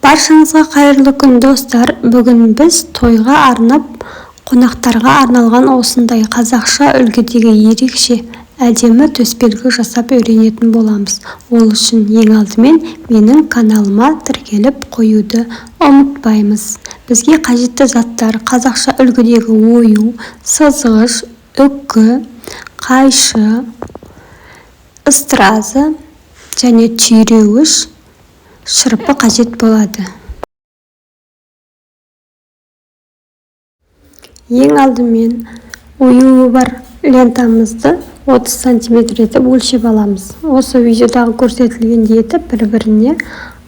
Баршаңызға қайырлы күн достар. Бүгін біз тойға арнап, қонақтарға арналған осындай қазақша үлгідегі ерекше әдемі төсбелгі жасап үйренетін боламыз. Ол үшін ең алдымен менің каналыма тіркеліп қоюды ұмытпаймыз. Бізге қажетті заттар: қазақша үлгідегі ою, сызғыш, үкі, қайшы, ыстыразы және түйреуіш шырпы қажет болады. Ең алдымен оюы бар лентамызды 30 см етіп өлшеп аламыз. Осы видеодағы көрсетілгендей етіп бір-біріне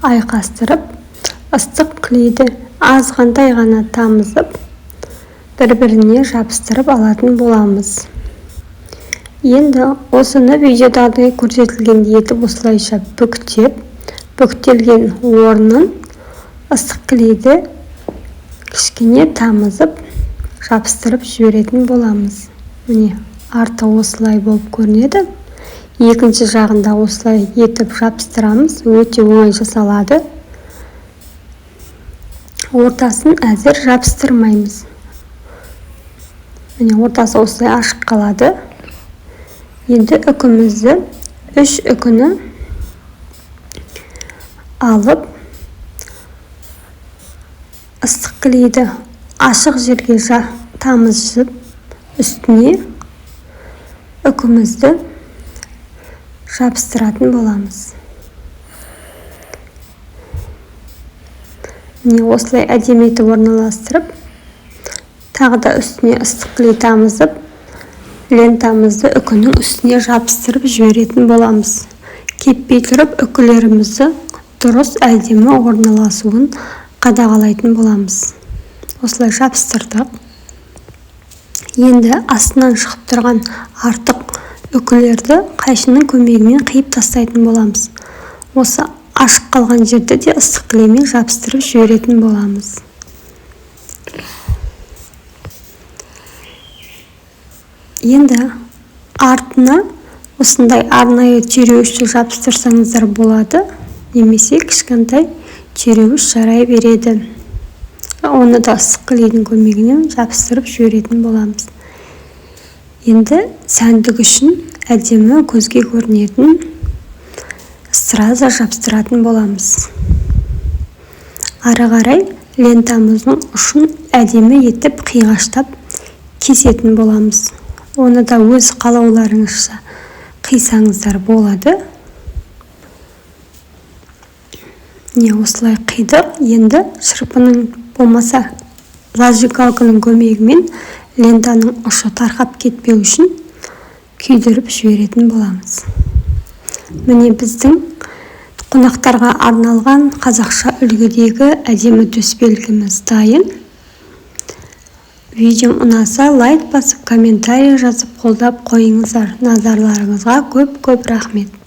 айқастырып, ыстық клейді азғантай ғана тамызып, бір-біріне жабыстырып алатын боламыз. Енді осыны видеодағы көрсетілгендей етіп осылайша бүктеп, бүктелген орнын ыстық клейді кішкене тамызып, жабыстырып жіберетін боламыз. Міне, арты осылай болып көрінеді. Екінші жағында осылай етіп жабыстырамыз. Өте оңай жасалады. Ортасын әзір жабыстырмаймыз. Міне, ортасы осылай ашық қалады. Енді үкімізді, 3 үкіні алып, ыстық клейді ашық жерге тамызып, үстіне үкімізді жабыстыратын боламыз. Міне, осылай әдемі етіп орналастырып, тағы да үстіне ыстық клей тамызып, лентамызды үкінің үстіне жабыстырып жіберетін боламыз. Кеппей тұрып, үкілерімізді дұрыс әдемі орналасуын қадағалайтын боламыз. Осылай жабыстырдық. Енді астынан шығып тұрған артық үкілерді қайшының көмегімен қиып тастайтын боламыз. Осы ашық қалған жерді де ыстық клеймен жабыстырып жіберетін боламыз. Енді артына осындай арнайы түйреуішті жабыстырсаңыздар болады, немесе кішкентай түйреуіш жарай береді. Оны да ыстық клейдің көмегімен жабыстырып жіберетін боламыз. Енді сәндік үшін әдемі көзге көрінетін ыстыраза жабыстыратын боламыз. Ары қарай лентамыздың ұшын әдемі етіп қиғаштап кесетін боламыз. Оны да өз қалауларыңызша қисаңыздар болады. Не, осылай қидық. Енді шырпының болмаса зажигалканың көмегімен лентаның ұшы тарқап кетпеу үшін күйдіріп жіберетін боламыз. Міне, біздің қонақтарға арналған қазақша үлгідегі әдемі төсбелгіміз дайын. Видеом ұнаса лайк басып, комментарий жазып қолдап қойыңыздар. Назарларыңызға көп рахмет.